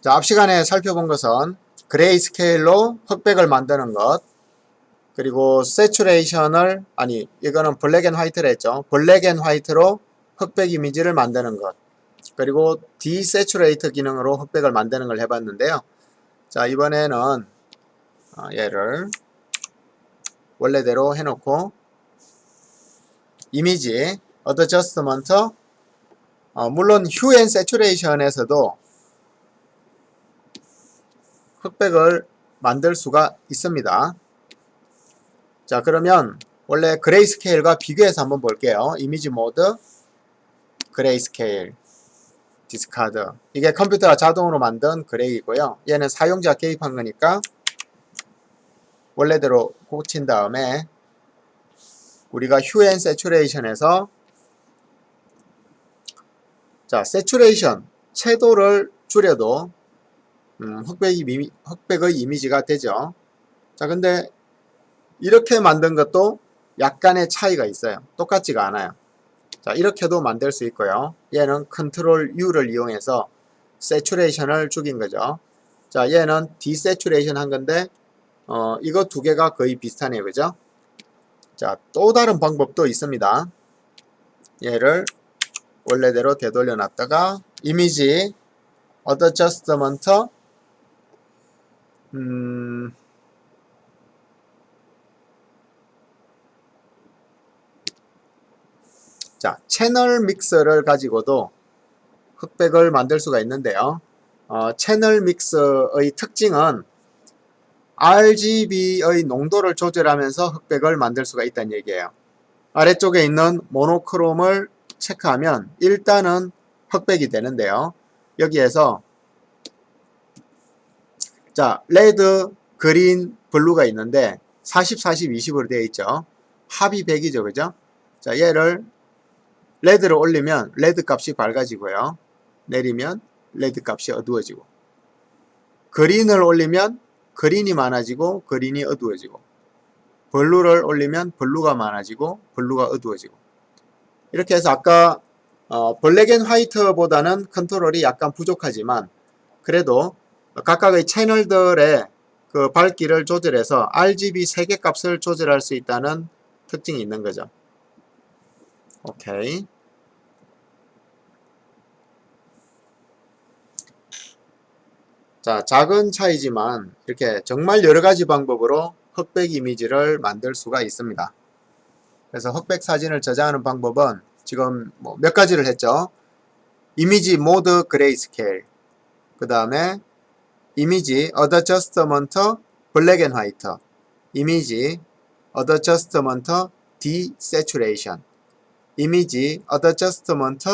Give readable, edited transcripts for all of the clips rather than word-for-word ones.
자, 앞 시간에 살펴본 것은 그레이스케일로 흑백을 만드는 것, 그리고 세츄레이션을, 아니 이거는 블랙 앤 화이트를 했죠. 블랙 앤 화이트로 흑백 이미지를 만드는 것, 그리고 디세츄레이트 기능으로 흑백을 만드는 걸 해봤는데요. 자, 이번에는 얘를 원래대로 해놓고 이미지 어드저스트먼트, 물론 휴 앤 세츄레이션에서도 흑백을 만들 수가 있습니다. 자, 그러면 원래 그레이스케일과 비교해서 한번 볼게요. 이미지 모드, 그레이스케일, 디스카드. 이게 컴퓨터가 자동으로 만든 그레이고요. 얘는 사용자 개입한 거니까 원래대로 고친 다음에 우리가 휴 앤 세츄레이션에서, 자, 세츄레이션 채도를 줄여도 흑백의 이미지가 되죠. 자, 근데 이렇게 만든 것도 약간의 차이가 있어요. 똑같지가 않아요. 자, 이렇게도 만들 수 있고요. 얘는 컨트롤 U를 이용해서 세츄레이션을 죽인 거죠. 자, 얘는 디세츄레이션 한 건데 이거 두 개가 거의 비슷하네요. 그죠? 자, 또 다른 방법도 있습니다. 얘를 원래대로 되돌려 놨다가 이미지 어드저스트먼트, 자, 채널 믹서를 가지고도 흑백을 만들 수가 있는데요. 채널 믹서의 특징은 RGB의 농도를 조절하면서 흑백을 만들 수가 있다는 얘기예요. 아래쪽에 있는 모노크롬을 체크하면 일단은 흑백이 되는데요. 여기에서 자, 레드, 그린, 블루가 있는데 40, 40, 20으로 되어 있죠. 합이 100이죠. 그죠? 자, 얘를 레드를 올리면 레드 값이 밝아지고요. 내리면 레드 값이 어두워지고, 그린을 올리면 그린이 많아지고 그린이 어두워지고, 블루를 올리면 블루가 많아지고 블루가 어두워지고, 이렇게 해서 아까 블랙 앤 화이트보다는 컨트롤이 약간 부족하지만 그래도 각각의 채널들의 그 밝기를 조절해서 RGB 3개 값을 조절할 수 있다는 특징이 있는 거죠. 오케이. 자, 작은 차이지만 이렇게 정말 여러가지 방법으로 흑백 이미지를 만들 수가 있습니다. 그래서 흑백 사진을 저장하는 방법은 지금 몇 가지를 했죠. 이미지 모드 그레이스케일, 그 다음에 이미지 어드저스트먼트 블랙 앤 화이트, 이미지 어드저스트먼트 디세츄레이션, 이미지 어드저스트먼트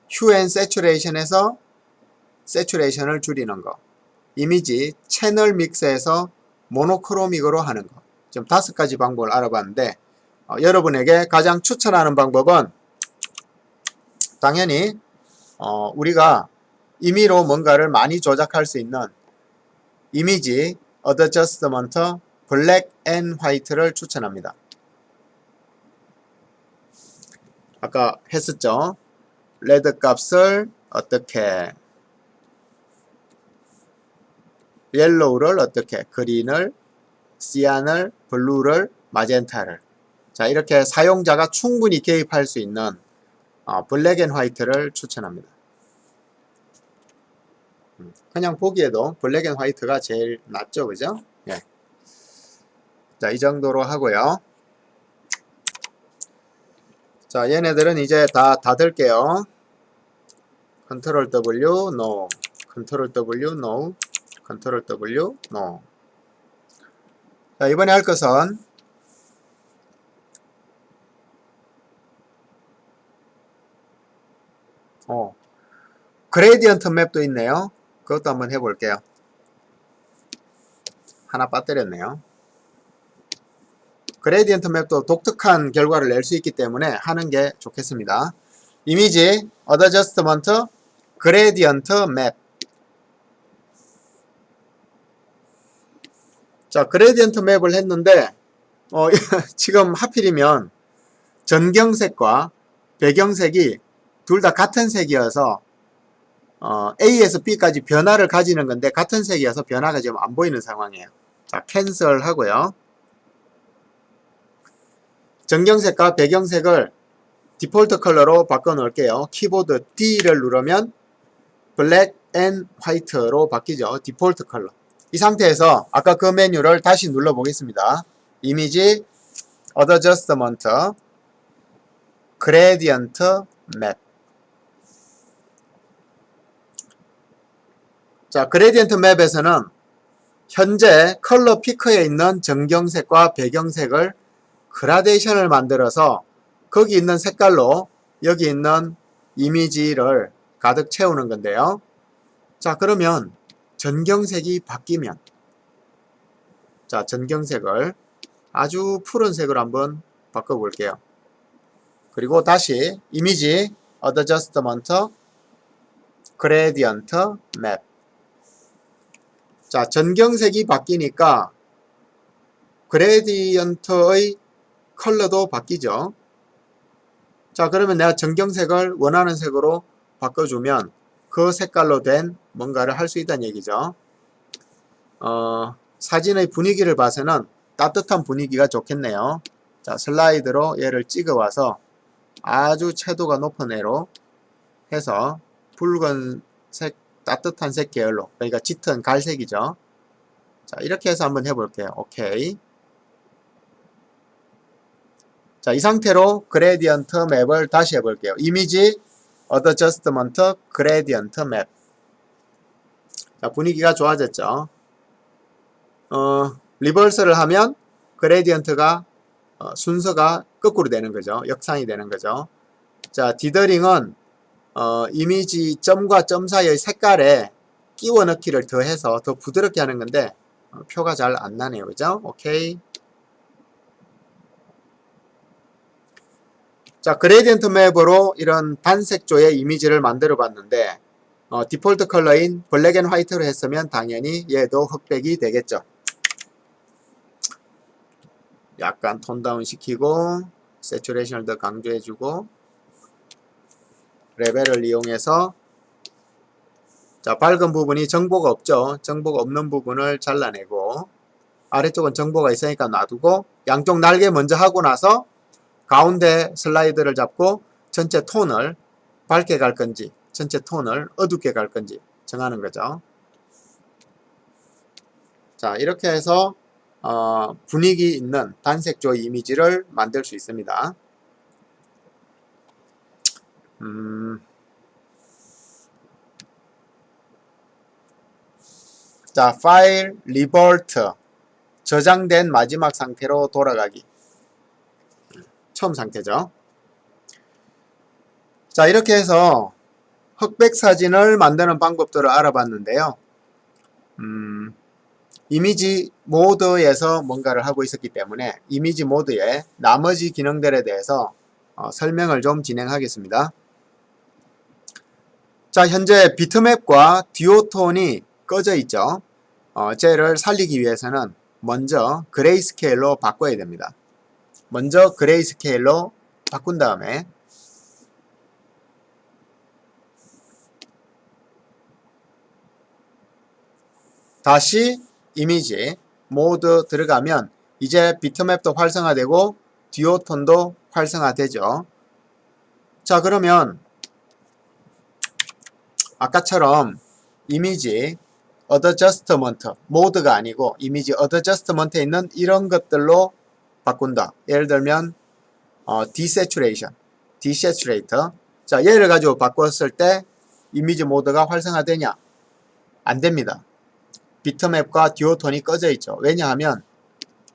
휴 앤 세츄레이션에서 세츄레이션을 줄이는 거, 이미지 채널 믹스에서 모노크로믹으로 하는 거. 지금 5가지 방법을 알아봤는데 여러분에게 가장 추천하는 방법은 당연히 우리가 임의로 뭔가를 많이 조작할 수 있는 이미지 어드저스트먼트 블랙 앤 화이트를 추천합니다. 아까 했었죠. 레드 값을 어떻게, 옐로우를 어떻게, 그린을, 시안을, 블루를, 마젠타를. 자, 이렇게 사용자가 충분히 개입할 수 있는 블랙 앤 화이트를 추천합니다. 그냥 보기에도 블랙 앤 화이트가 제일 낫죠. 그죠? 예. 자, 이 정도로 하고요. 자, 얘네들은 이제 다 닫을게요. 컨트롤 W, NO. 컨트롤 W, NO. 컨트롤 W, NO. 자, 이번에 할 것은 그레디언트 맵도 있네요. 그것도 한번 해볼게요. 하나 빠뜨렸네요. 그레디언트 맵도 독특한 결과를 낼 수 있기 때문에 하는 게 좋겠습니다. 이미지 어드저스트먼트 그레디언트 맵. 자, 그레디언트 맵을 했는데 지금 하필이면 전경색과 배경색이 둘 다 같은 색이어서 A에서 B까지 변화를 가지는 건데 같은 색이어서 변화가 지금 안 보이는 상황이에요. 자, 캔슬 하고요. 전경색과 배경색을 디폴트 컬러로 바꿔 놓을게요. 키보드 D를 누르면 블랙 앤 화이트로 바뀌죠. 디폴트 컬러. 이 상태에서 아까 그 메뉴를 다시 눌러 보겠습니다. 이미지, 어드저스트먼트, 그레디언트 맵. 자, 그레디언트 맵에서는 현재 컬러 피커에 있는 전경색과 배경색을 그라데이션을 만들어서 거기 있는 색깔로 여기 있는 이미지를 가득 채우는 건데요. 자, 그러면 전경색이 바뀌면, 자, 전경색을 아주 푸른색으로 한번 바꿔볼게요. 그리고 다시 이미지, 어드저스트먼트, 그레디언트 맵. 자, 전경색이 바뀌니까 그레디언트의 컬러도 바뀌죠. 자, 그러면 내가 전경색을 원하는 색으로 바꿔주면 그 색깔로 된 뭔가를 할 수 있다는 얘기죠. 사진의 분위기를 봐서는 따뜻한 분위기가 좋겠네요. 자, 슬라이드로 얘를 찍어와서 아주 채도가 높은 애로 해서 붉은색, 따뜻한 색 계열로, 그러니까 짙은 갈색이죠. 자, 이렇게 해서 한번 해볼게요. 오케이. 자, 이 상태로 그레디언트 맵을 다시 해볼게요. 이미지, 어드저스트먼트, 그레디언트 맵. 자, 분위기가 좋아졌죠. 리버스를 하면 그레디언트가 순서가 거꾸로 되는 거죠. 역상이 되는 거죠. 자, 디더링은 이미지 점과 점 사이의 색깔에 끼워 넣기를 더해서 더 부드럽게 하는 건데 표가 잘 안 나네요. 그죠? 오케이. 자, 그레디언트 맵으로 이런 단색조의 이미지를 만들어 봤는데 디폴트 컬러인 블랙 앤 화이트로 했으면 당연히 얘도 흑백이 되겠죠. 약간 톤 다운 시키고 세츄레이션을 더 강조해주고 레벨을 이용해서 자, 밝은 부분이 정보가 없죠. 정보가 없는 부분을 잘라내고 아래쪽은 정보가 있으니까 놔두고 양쪽 날개 먼저 하고 나서 가운데 슬라이드를 잡고 전체 톤을 밝게 갈 건지 전체 톤을 어둡게 갈 건지 정하는 거죠. 자, 이렇게 해서 분위기 있는 단색조 이미지를 만들 수 있습니다. 자, 파일 리버트 저장된 마지막 상태로 돌아가기. 처음 상태죠. 자, 이렇게 해서 흑백 사진을 만드는 방법들을 알아봤는데요. 이미지 모드에서 뭔가를 하고 있었기 때문에 이미지 모드의 나머지 기능들에 대해서 설명을 좀 진행하겠습니다. 자, 현재 비트맵과 듀오톤이 꺼져 있죠. 쟤를 살리기 위해서는 먼저 그레이스케일로 바꿔야 됩니다. 먼저 그레이스케일로 바꾼 다음에 다시 이미지 모드 들어가면 이제 비트맵도 활성화되고 듀오톤도 활성화되죠. 자, 그러면 아까처럼 이미지 어드저스트먼트 모드가 아니고 이미지 어드저스트먼트에 있는 이런 것들로 바꾼다. 예를 들면 디세츄레이션, 디세츄레이터. 자, 얘를 가지고 바꿨을 때 이미지 모드가 활성화되냐? 안 됩니다. 비트맵과 듀오톤이 꺼져 있죠. 왜냐하면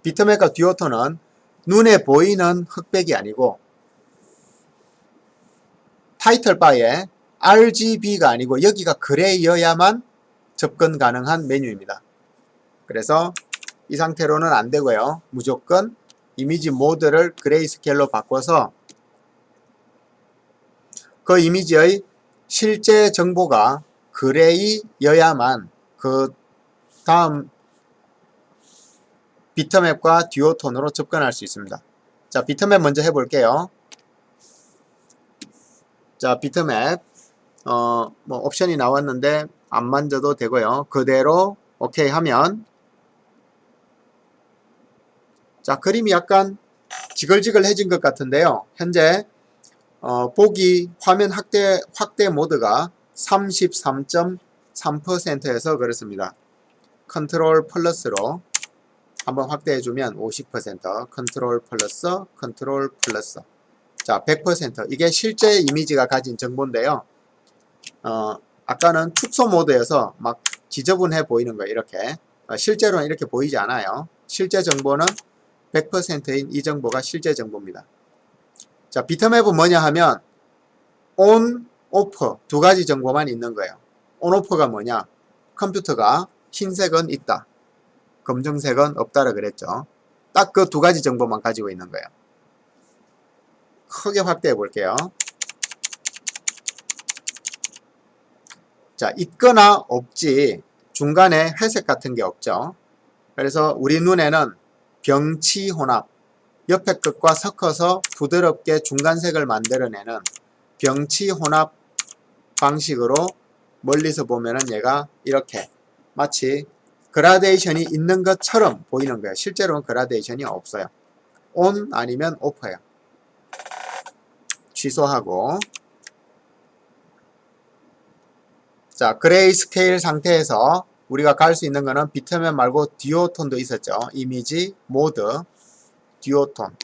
비트맵과 듀오톤은 눈에 보이는 흑백이 아니고 타이틀 바에 RGB가 아니고 여기가 그레이여야만 접근 가능한 메뉴입니다. 그래서 이 상태로는 안 되고요. 무조건 이미지 모드를 그레이스케일로 바꿔서 그 이미지의 실제 정보가 그레이여야만 그 다음 비트맵과 듀오톤으로 접근할 수 있습니다. 자, 비트맵 먼저 해볼게요. 자, 비트맵 뭐 옵션이 나왔는데 안 만져도 되고요. 그대로 오케이 하면 자, 그림이 약간 지글지글해진 것 같은데요. 현재 보기 화면 확대 모드가 33.3%에서 그렇습니다. 컨트롤 플러스로 한번 확대해주면 50%, 컨트롤 플러스, 자, 100%. 이게 실제 이미지가 가진 정보인데요. 아까는 축소 모드여서 막 지저분해 보이는 거예요. 이렇게. 실제로는 이렇게 보이지 않아요. 실제 정보는 100%인 이 정보가 실제 정보입니다. 자, 비트맵은 뭐냐 하면 on, off 두 가지 정보만 있는 거예요. on, off가 뭐냐? 컴퓨터가 흰색은 있다. 검정색은 없다라 그랬죠. 딱 그 두 가지 정보만 가지고 있는 거예요. 크게 확대해 볼게요. 자, 있거나 없지 중간에 회색 같은 게 없죠. 그래서 우리 눈에는 병치 혼합, 옆에 끝과 섞어서 부드럽게 중간색을 만들어내는 병치 혼합 방식으로 멀리서 보면은 얘가 이렇게 마치 그라데이션이 있는 것처럼 보이는 거예요. 실제로는 그라데이션이 없어요. on 아니면 off예요. 취소하고 자, 그레이 스케일 상태에서 우리가 갈 수 있는 거는 비트맵 말고 듀오톤도 있었죠. 이미지, 모드, 듀오톤.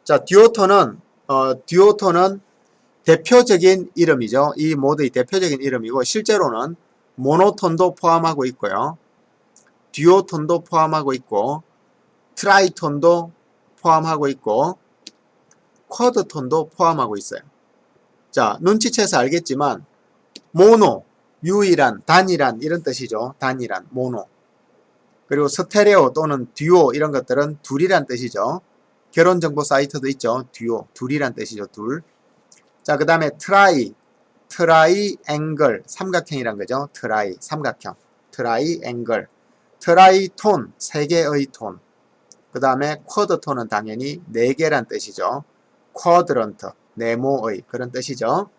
자, 듀오톤은 대표적인 이름이죠. 이 모드의 대표적인 이름이고 실제로는 모노톤도 포함하고 있고요. 듀오톤도 포함하고 있고 트라이톤도 포함하고 있고 쿼드톤도 포함하고 있어요. 자, 눈치채서 알겠지만 모노, 유일한, 단일한 이런 뜻이죠. 단일한, 모노. 그리고 스테레오 또는 듀오 이런 것들은 둘이란 뜻이죠. 결혼정보 사이트도 있죠. 듀오, 둘이란 뜻이죠. 둘. 자, 그 다음에 트라이앵글, 삼각형이란 거죠. 트라이, 삼각형. 트라이앵글. 트라이톤, 세 개의 톤. 그 다음에 쿼드톤은 당연히 네 개란 뜻이죠. 쿼드런트, 네모의 그런 뜻이죠.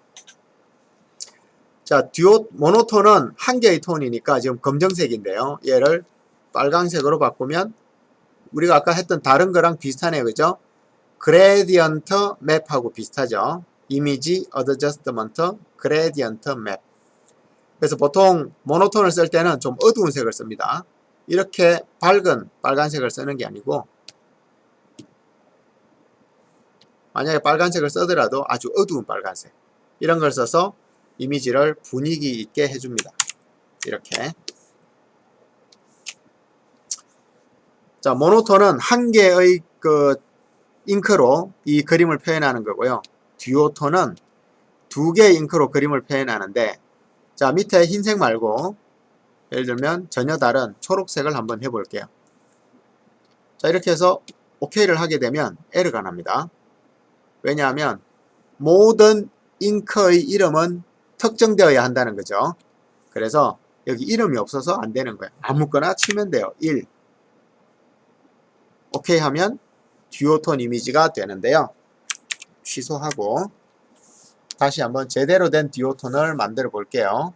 자, 모노톤은 한 개의 톤이니까 지금 검정색인데요. 얘를 빨강색으로 바꾸면 우리가 아까 했던 다른 거랑 비슷하네요. 그죠? 그레디언트 맵하고 비슷하죠. 이미지 어드저스트먼트 그레디언트 맵. 그래서 보통 모노톤을 쓸 때는 좀 어두운 색을 씁니다. 이렇게 밝은 빨간색을 쓰는 게 아니고 만약에 빨간색을 쓰더라도 아주 어두운 빨간색 이런 걸 써서 이미지를 분위기 있게 해줍니다. 이렇게. 자, 모노톤은 한 개의 그 잉크로 이 그림을 표현하는 거고요. 듀오톤은 두 개의 잉크로 그림을 표현하는데 자, 밑에 흰색 말고 예를 들면 전혀 다른 초록색을 한번 해볼게요. 자, 이렇게 해서 OK를 하게 되면 에러가 납니다. 왜냐하면 모든 잉크의 이름은 특정되어야 한다는 거죠. 그래서 여기 이름이 없어서 안 되는 거예요. 아무거나 치면 돼요. 1 오케이 하면 듀오톤 이미지가 되는데요. 취소하고 다시 한번 제대로 된 듀오톤을 만들어 볼게요.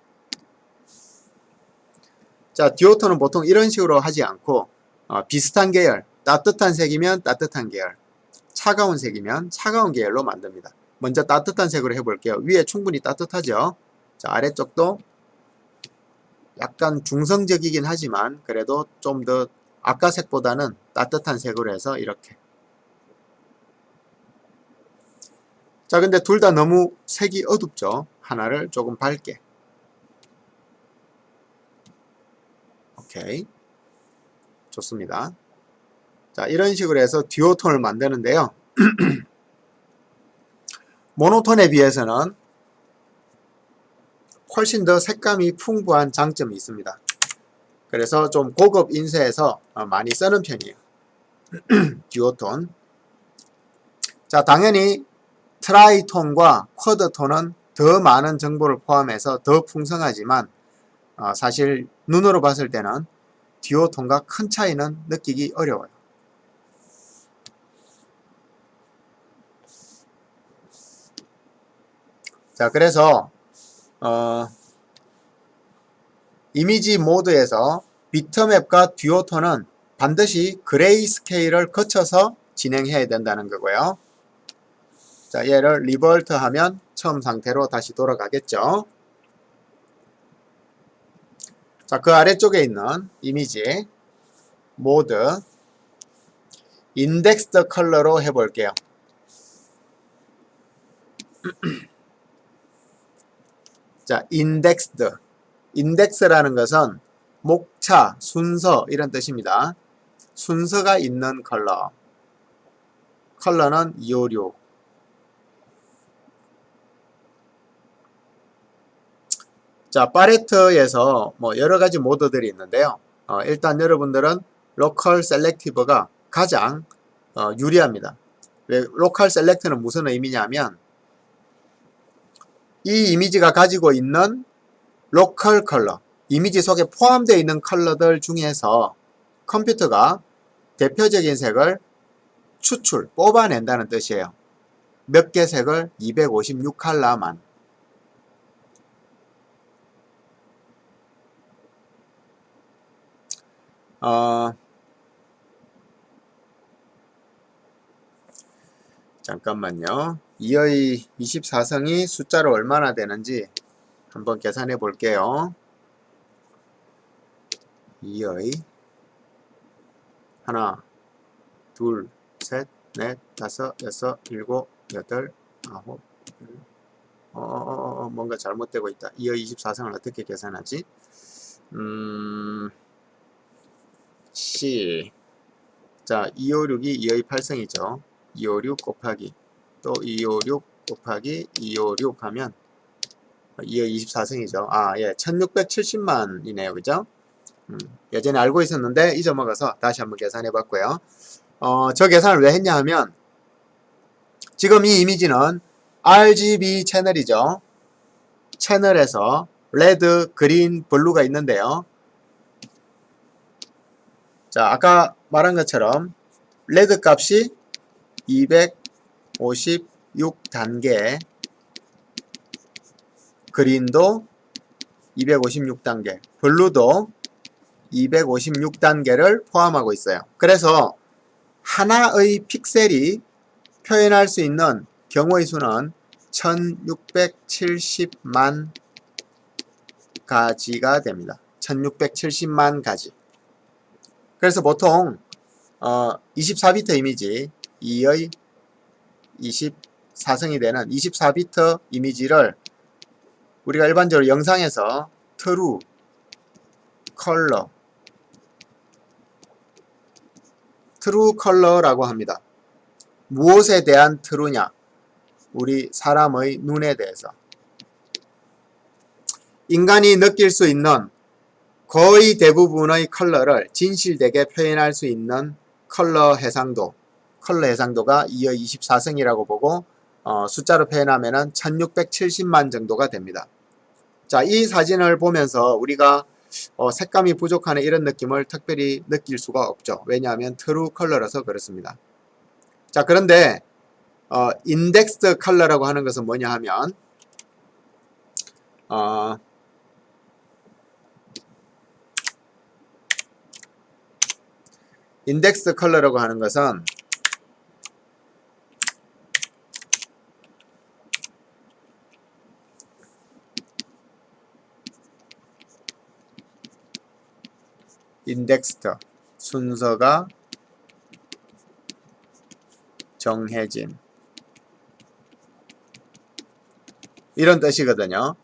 자, 듀오톤은 보통 이런 식으로 하지 않고 비슷한 계열, 따뜻한 색이면 따뜻한 계열, 차가운 색이면 차가운 계열로 만듭니다. 먼저 따뜻한 색으로 해볼게요. 위에 충분히 따뜻하죠. 자, 아래쪽도 약간 중성적이긴 하지만 그래도 좀 더 아까 색보다는 따뜻한 색으로 해서 이렇게. 자, 근데 둘 다 너무 색이 어둡죠. 하나를 조금 밝게. 오케이. 좋습니다. 자, 이런 식으로 해서 듀오톤을 만드는데요. 모노톤에 비해서는 훨씬 더 색감이 풍부한 장점이 있습니다. 그래서 좀 고급 인쇄해서 많이 쓰는 편이에요. 듀오톤. 자, 당연히 트라이톤과 쿼드톤은 더 많은 정보를 포함해서 더 풍성하지만 사실 눈으로 봤을 때는 듀오톤과 큰 차이는 느끼기 어려워요. 자, 그래서 이미지 모드에서 비트맵과 듀오톤은 반드시 그레이 스케일을 거쳐서 진행해야 된다는 거고요. 자, 얘를 리버트 하면 처음 상태로 다시 돌아가겠죠. 자, 그 아래쪽에 있는 이미지 모드 인덱스드 컬러로 해볼게요. 자, 인덱스드. 인덱스라는 것은 목차, 순서 이런 뜻입니다. 순서가 있는 컬러. 컬러는 256. 자, 파레트에서 뭐 여러 가지 모드들이 있는데요. 일단 여러분들은 로컬 셀렉티브가 가장 유리합니다. 왜 로컬 셀렉트는 무슨 의미냐면 이 이미지가 가지고 있는 로컬 컬러, 이미지 속에 포함되어 있는 컬러들 중에서 컴퓨터가 대표적인 색을 뽑아낸다는 뜻이에요. 몇 개 색을? 256컬러만. 잠깐만요. 2의 24성이 숫자로 얼마나 되는지 한번 계산해 볼게요. 2의 하나, 둘, 셋, 넷, 다섯, 여섯, 일곱, 여덟, 아홉, 뭔가 잘못되고 있다. 2의 24성을 어떻게 계산하지? C. 자, 256이 2의 8성이죠. 256 곱하기 또 256 곱하기 256 하면 2의 24성이죠. 아, 예. 1670만이네요. 그죠? 예전에 알고 있었는데 잊어먹어서 다시 한번 계산해 봤고요. 저 계산을 왜 했냐 하면 지금 이 이미지는 RGB 채널이죠. 채널에서 레드, 그린, 블루가 있는데요. 자, 아까 말한 것처럼 레드 값이 256단계, 그린도 256단계, 블루도 256단계를 포함하고 있어요. 그래서 하나의 픽셀이 표현할 수 있는 경우의 수는 1670만 가지가 됩니다. 1670만 가지. 그래서 보통 24비트 이미지 2의 24성이 되는 24비트 이미지를 우리가 일반적으로 영상에서 트루, 컬러, 트루 컬러라고 합니다. 무엇에 대한 트루냐? 우리 사람의 눈에 대해서. 인간이 느낄 수 있는 거의 대부분의 컬러를 진실되게 표현할 수 있는 컬러 해상도가 2의 24성이라고 보고 숫자로 표현하면 1670만 정도가 됩니다. 자, 이 사진을 보면서 우리가 색감이 부족하는 이런 느낌을 특별히 느낄 수가 없죠. 왜냐하면 트루 컬러라서 그렇습니다. 자, 그런데 인덱스드 컬러라고 하는 것은 뭐냐 하면 인덱스 컬러라고 하는 것은 인덱스드 순서가 정해진 이런 뜻이거든요.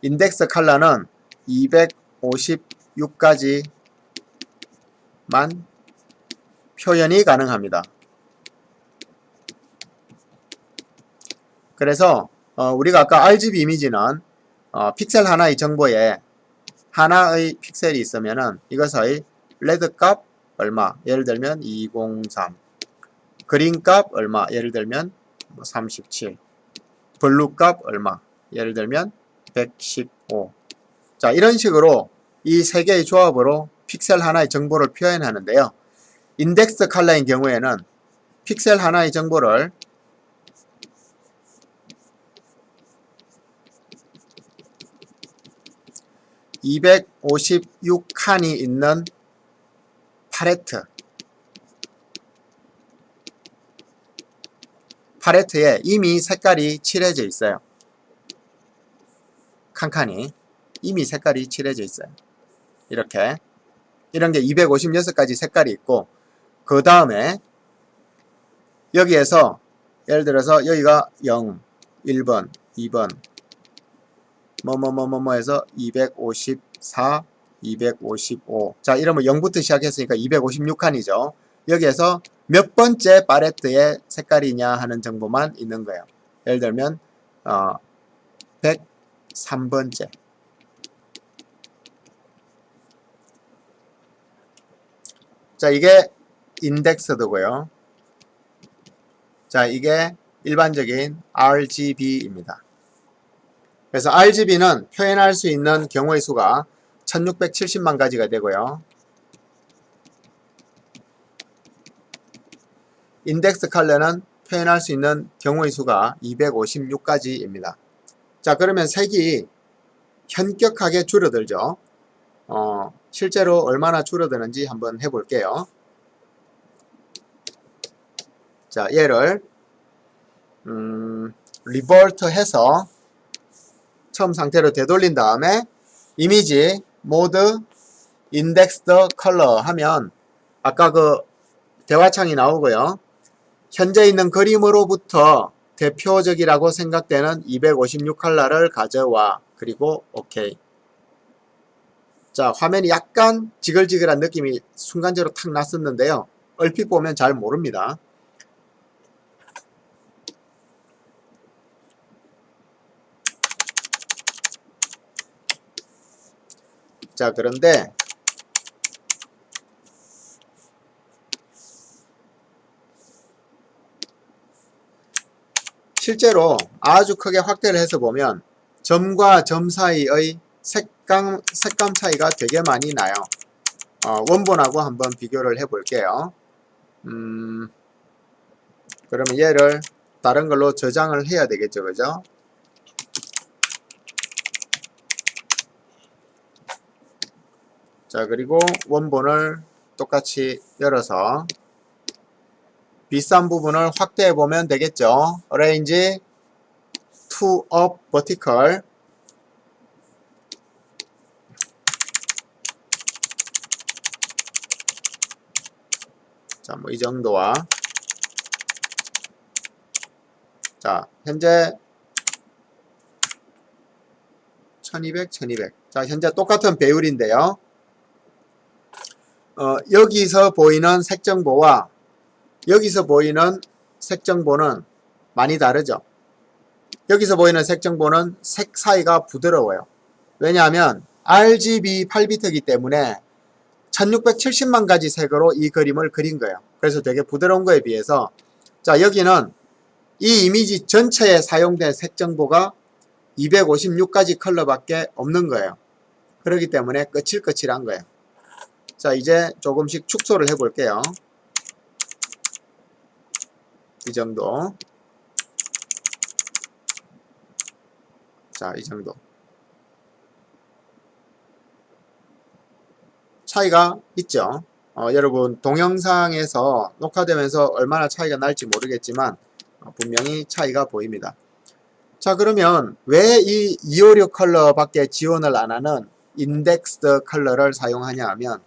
인덱스 컬러는 256가지만 표현이 가능합니다. 그래서 우리가 아까 RGB 이미지는 픽셀 하나의 정보에 하나의 픽셀이 있으면은 이것의 레드 값 얼마, 예를 들면 203, 그린 값 얼마, 예를 들면 37, 블루 값 얼마, 예를 들면 115. 자, 이런 식으로 이 세 개의 조합으로 픽셀 하나의 정보를 표현하는데요. 인덱스 컬러인 경우에는 픽셀 하나의 정보를 256칸이 있는 팔레트에 이미 색깔이 칠해져 있어요. 칸칸이 이미 색깔이 칠해져 있어요. 이렇게 이런 게 256가지 색깔이 있고, 그 다음에 여기에서 예를 들어서 여기가 0, 1번, 2번 뭐뭐뭐뭐 해서 254, 255. 자, 이러면 0부터 시작했으니까 256칸이죠. 여기에서 몇 번째 팔레트의 색깔이냐 하는 정보만 있는 거예요. 예를 들면 103번째. 자, 이게 인덱스드고요. 자, 이게 일반적인 RGB입니다. 그래서 RGB는 표현할 수 있는 경우의 수가 1670만 가지가 되고요. 인덱스 컬러는 표현할 수 있는 경우의 수가 256가지입니다. 자, 그러면 색이 현격하게 줄어들죠. 실제로 얼마나 줄어드는지 한번 해볼게요. 자, 얘를 리버트 해서 처음 상태로 되돌린 다음에 이미지 모드 인덱스드 컬러 하면 아까 그 대화창이 나오고요. 현재 있는 그림으로부터 대표적이라고 생각되는 256 컬러를 가져와. 그리고 OK. 자, 화면이 약간 지글지글한 느낌이 순간적으로 탁 났었는데요. 얼핏 보면 잘 모릅니다. 자, 그런데 실제로 아주 크게 확대를 해서 보면 점과 점 사이의 색감 차이가 되게 많이 나요. 원본하고 한번 비교를 해 볼게요. 그러면 얘를 다른 걸로 저장을 해야 되겠죠, 그죠? 자, 그리고 원본을 똑같이 열어서 비싼 부분을 확대해 보면 되겠죠. Arrange to up vertical. 자, 뭐 이 정도와 자, 현재 1200, 1200. 자, 현재 똑같은 배율인데요. 여기서 보이는 색 정보와 여기서 보이는 색 정보는 많이 다르죠. 여기서 보이는 색 정보는 색 사이가 부드러워요. 왜냐하면 RGB 8비트이기 때문에 1670만 가지 색으로 이 그림을 그린 거예요. 그래서 되게 부드러운 거에 비해서 자, 여기는 이 이미지 전체에 사용된 색 정보가 256가지 컬러밖에 없는 거예요. 그렇기 때문에 거칠거칠한 거예요. 자, 이제 조금씩 축소를 해 볼게요. 이 정도. 자, 이 정도. 차이가 있죠. 여러분 동영상에서 녹화되면서 얼마나 차이가 날지 모르겠지만 분명히 차이가 보입니다. 자, 그러면 왜 이 256 컬러밖에 지원을 안 하는 인덱스드 컬러를 사용하냐 하면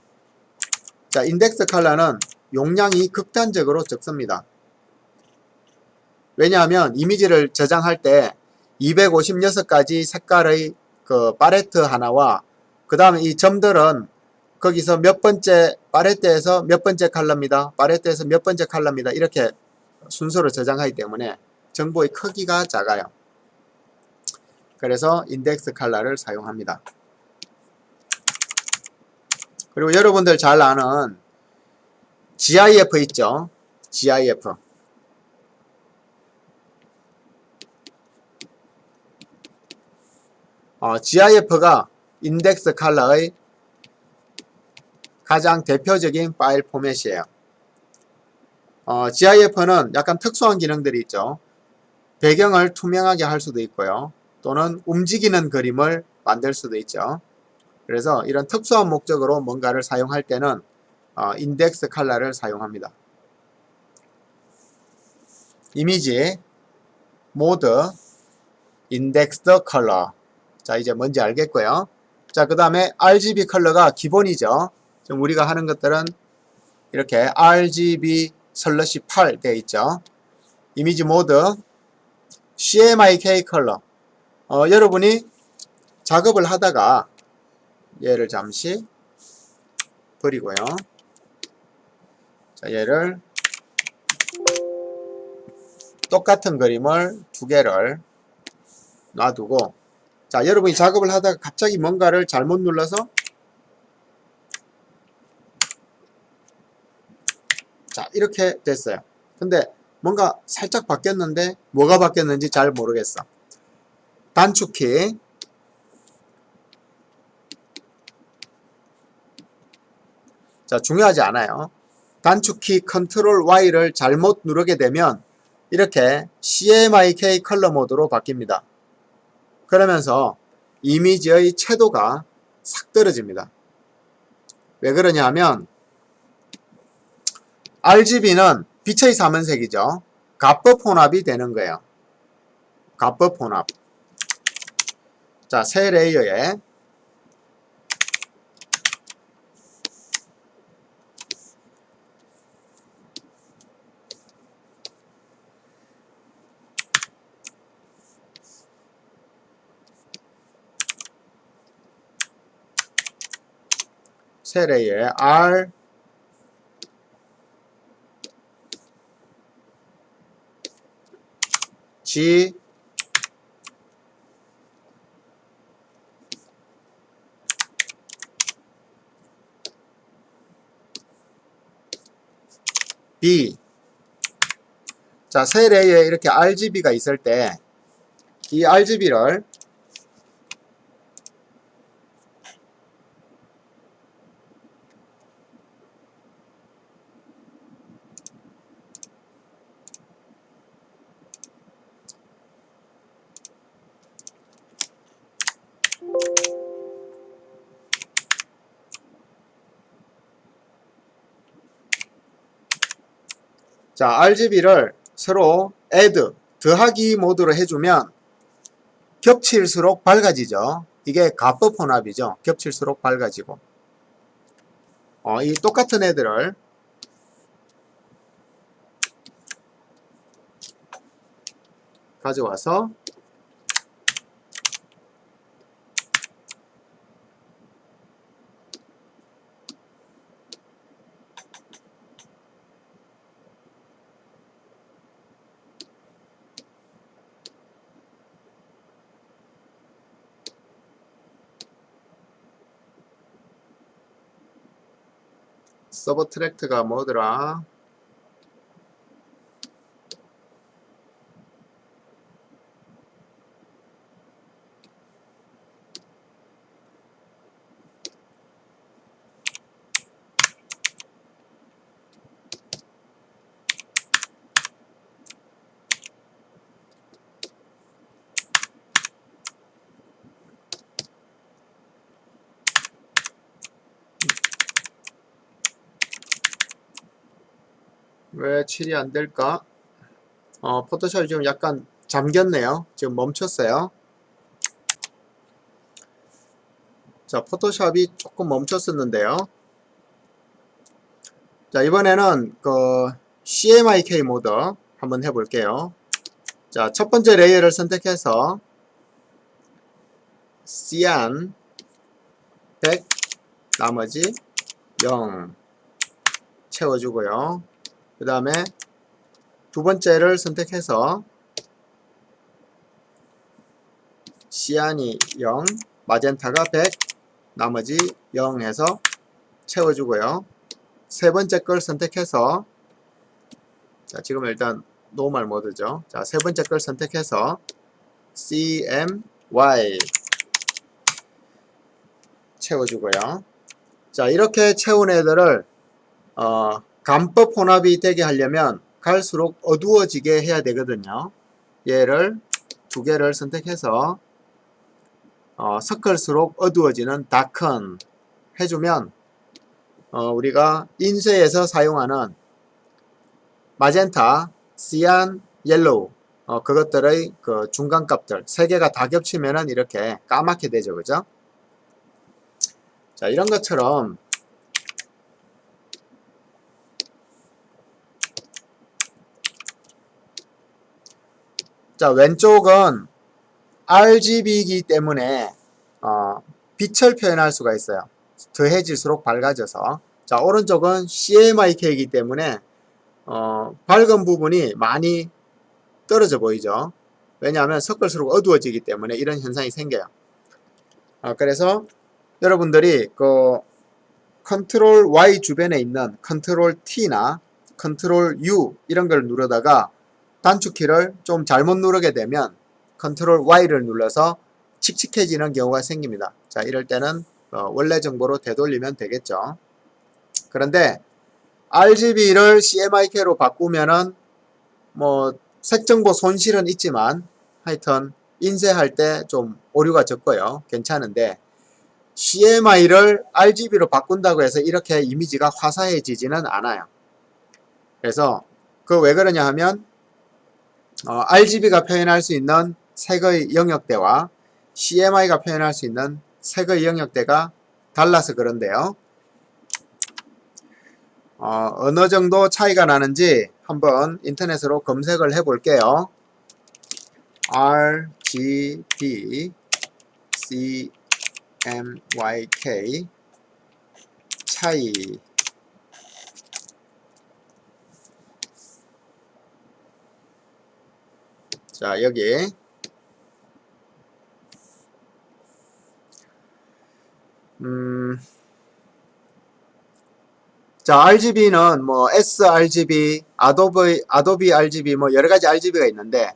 자, 인덱스 컬러는 용량이 극단적으로 적습니다. 왜냐하면 이미지를 저장할 때 256가지 색깔의 그 팔레트 하나와 그 다음에 이 점들은 거기서 몇 번째 팔레트에서 몇 번째 컬러입니다. 팔레트에서 몇 번째 컬러입니다. 이렇게 순서로 저장하기 때문에 정보의 크기가 작아요. 그래서 인덱스 컬러를 사용합니다. 그리고 여러분들 잘 아는 GIF 있죠. GIF. GIF가 인덱스 컬러의 가장 대표적인 파일 포맷이에요. GIF는 약간 특수한 기능들이 있죠. 배경을 투명하게 할 수도 있고요. 또는 움직이는 그림을 만들 수도 있죠. 그래서 이런 특수한 목적으로 뭔가를 사용할 때는 인덱스 컬러를 사용합니다. 이미지 모드 인덱스드 컬러. 자, 이제 뭔지 알겠고요. 자, 그 다음에 RGB 컬러가 기본이죠. 지금 우리가 하는 것들은 이렇게 RGB/8 되어 있죠. 이미지 모드 CMYK 컬러. 여러분이 작업을 하다가 얘를 잠시 버리고요. 자, 얘를 똑같은 그림을 두 개를 놔두고, 자, 여러분이 작업을 하다가 갑자기 뭔가를 잘못 눌러서, 자, 이렇게 됐어요. 근데 뭔가 살짝 바뀌었는데 뭐가 바뀌었는지 잘 모르겠어. 단축키 자, 중요하지 않아요. 단축키 컨트롤 Y를 잘못 누르게 되면 이렇게 CMYK 컬러 모드로 바뀝니다. 그러면서 이미지의 채도가 싹 떨어집니다. 왜 그러냐 하면 RGB는 빛의 삼원색이죠. 값법 혼합이 되는 거예요. 값법 혼합. 자, 새 레이어에 R G B. 자, 새 레이어에 이렇게 RGB가 있을 때 이 RGB를 자, RGB를 서로 add, 더하기 모드로 해주면 겹칠수록 밝아지죠. 이게 값법 혼합이죠. 겹칠수록 밝아지고. 이 똑같은 애들을 가져와서 서브트랙트가 뭐더라? 왜 칠이 안 될까? 포토샵이 지금 약간 잠겼네요. 지금 멈췄어요. 자, 포토샵이 조금 멈췄었는데요. 자, 이번에는 그 CMYK 모드 한번 해볼게요. 자, 첫 번째 레이어를 선택해서 Cyan 100 나머지 0 채워주고요. 그 다음에 두 번째를 선택해서 시안이 0, 마젠타가 100, 나머지 0 해서 채워주고요. 세 번째 걸 선택해서, 자, 지금 일단 노멀 모드죠. 자, 세 번째 걸 선택해서 CMY 채워주고요. 자, 이렇게 채운 애들을 감법 혼합이 되게 하려면 갈수록 어두워지게 해야 되거든요. 얘를 두 개를 선택해서 섞을수록 어두워지는 darken 해주면 우리가 인쇄에서 사용하는 마젠타, 시안, 옐로우 그것들의 그 중간값들 세 개가 다 겹치면은 이렇게 까맣게 되죠. 그죠? 자, 이런 것처럼 자, 왼쪽은 RGB이기 때문에 빛을 표현할 수가 있어요. 더해질수록 밝아져서. 자, 오른쪽은 CMYK이기 때문에 밝은 부분이 많이 떨어져 보이죠. 왜냐하면 섞을수록 어두워지기 때문에 이런 현상이 생겨요. 그래서 여러분들이 그 컨트롤 Y 주변에 있는 컨트롤 T나 컨트롤 U 이런 걸 누르다가 단축키를 좀 잘못 누르게 되면 컨트롤 Y를 눌러서 칙칙해지는 경우가 생깁니다. 자, 이럴 때는 원래 정보로 되돌리면 되겠죠. 그런데 RGB를 CMYK로 바꾸면은 뭐 색정보 손실은 있지만 하여튼 인쇄할 때 좀 오류가 적고요. 괜찮은데 CMY를 RGB로 바꾼다고 해서 이렇게 이미지가 화사해지지는 않아요. 그래서 그 왜 그러냐 하면 RGB가 표현할 수 있는 색의 영역대와 CMY가 표현할 수 있는 색의 영역대가 달라서 그런데요. 어느 정도 차이가 나는지 한번 인터넷으로 검색을 해 볼게요. RGB, CMYK 차이. 자, 여기 자, RGB는 뭐 sRGB, 아도비 RGB 뭐 여러 가지 RGB가 있는데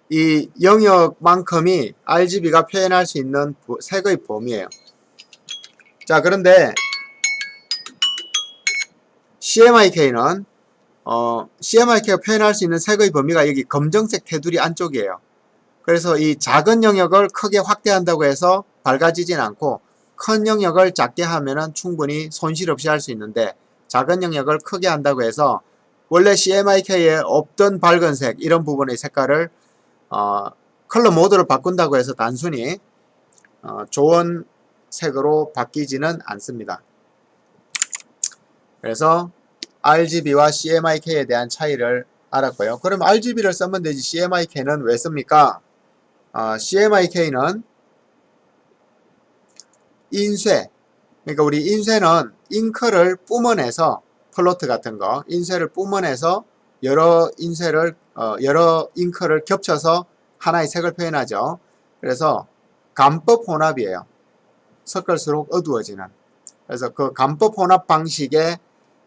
이 영역만큼이 RGB가 표현할 수 있는 색의 범위예요. 자, 그런데 CMYK는 CMYK가 표현할 수 있는 색의 범위가 여기 검정색 테두리 안쪽이에요. 그래서 이 작은 영역을 크게 확대한다고 해서 밝아지진 않고 큰 영역을 작게 하면은 충분히 손실 없이 할 수 있는데 작은 영역을 크게 한다고 해서 원래 CMYK에 없던 밝은색 이런 부분의 색깔을 컬러 모드를 바꾼다고 해서 단순히 좋은 색으로 바뀌지는 않습니다. 그래서 RGB와 CMYK에 대한 차이를 알았고요. 그럼 RGB를 쓰면 되지 CMYK는 왜 씁니까? CMYK는 인쇄, 그러니까 우리 인쇄는 잉크를 뿜어내서 플로트 같은 거 인쇄를 뿜어내서 여러 인쇄를 여러 잉크를 겹쳐서 하나의 색을 표현하죠. 그래서 간법 혼합이에요. 섞을수록 어두워지는. 그래서 그 간법 혼합 방식에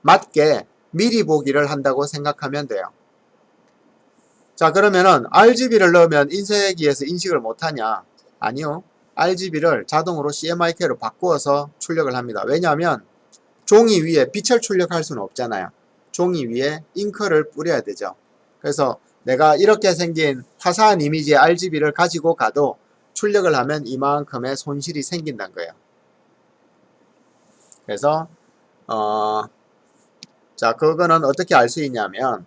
맞게 미리 보기를 한다고 생각하면 돼요. 자, 그러면은 RGB를 넣으면 인쇄기에서 인식을 못하냐? 아니요. RGB를 자동으로 CMYK로 바꾸어서 출력을 합니다. 왜냐하면 종이 위에 빛을 출력할 수는 없잖아요. 종이 위에 잉크를 뿌려야 되죠. 그래서 내가 이렇게 생긴 화사한 이미지의 RGB를 가지고 가도 출력을 하면 이만큼의 손실이 생긴다는 거예요. 그래서 자, 그거는 어떻게 알 수 있냐면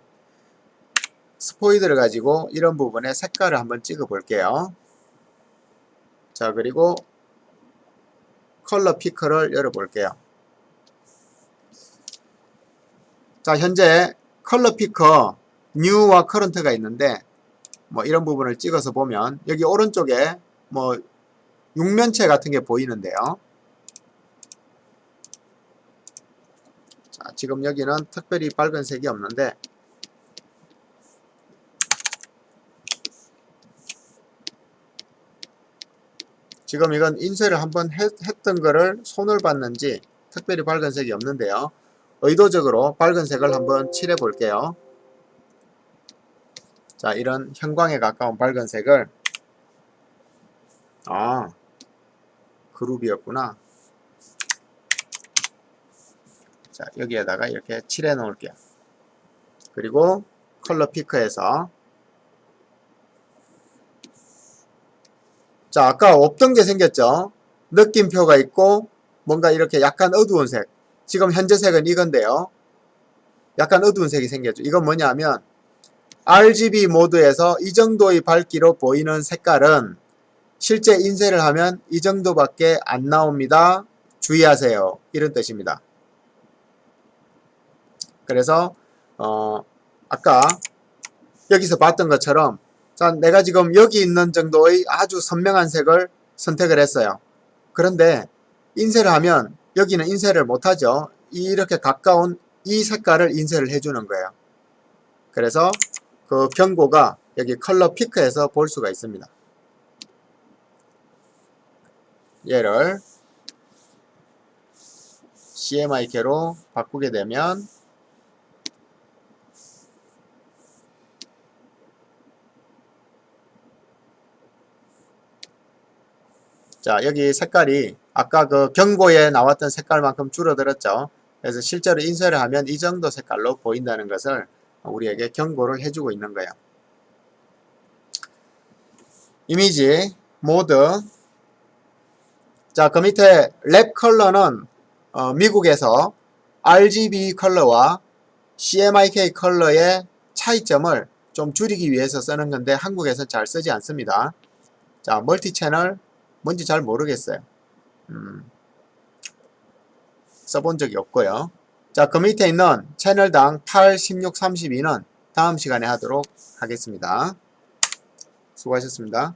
스포이드를 가지고 이런 부분에 색깔을 한번 찍어 볼게요. 자, 그리고 컬러 피커를 열어 볼게요. 자, 현재 컬러 피커 뉴와 커런트가 있는데 뭐 이런 부분을 찍어서 보면 여기 오른쪽에 뭐 육면체 같은 게 보이는데요. 자, 지금 여기는 특별히 밝은 색이 없는데 지금 이건 인쇄를 한번 했던 거를 손을 봤는지 특별히 밝은 색이 없는데요. 의도적으로 밝은 색을 한번 칠해 볼게요. 자, 이런 형광에 가까운 밝은 색을 그룹이었구나. 자, 여기에다가 이렇게 칠해 놓을게요. 그리고 컬러 피커에서 자, 아까 없던 게 생겼죠. 느낌표가 있고 뭔가 이렇게 약간 어두운 색. 지금 현재 색은 이건데요. 약간 어두운 색이 생겼죠. 이건 뭐냐면 RGB 모드에서 이 정도의 밝기로 보이는 색깔은 실제 인쇄를 하면 이 정도밖에 안 나옵니다. 주의하세요. 이런 뜻입니다. 그래서 아까 여기서 봤던 것처럼 자, 내가 지금 여기 있는 정도의 아주 선명한 색을 선택을 했어요. 그런데 인쇄를 하면 여기는 인쇄를 못하죠. 이렇게 가까운 이 색깔을 인쇄를 해주는 거예요. 그래서 그 경고가 여기 컬러 피크에서 볼 수가 있습니다. 얘를 CMYK로 바꾸게 되면 자, 여기 색깔이 아까 그 경고에 나왔던 색깔만큼 줄어들었죠. 그래서 실제로 인쇄를 하면 이 정도 색깔로 보인다는 것을 우리에게 경고를 해주고 있는 거예요. 이미지, 모드. 자, 그 밑에 랩 컬러는 미국에서 RGB 컬러와 CMYK 컬러의 차이점을 좀 줄이기 위해서 쓰는 건데 한국에서 잘 쓰지 않습니다. 자, 멀티 채널 뭔지 잘 모르겠어요. 써본 적이 없고요. 자, 그 밑에 있는 채널당 8, 16, 32는 다음 시간에 하도록 하겠습니다. 수고하셨습니다.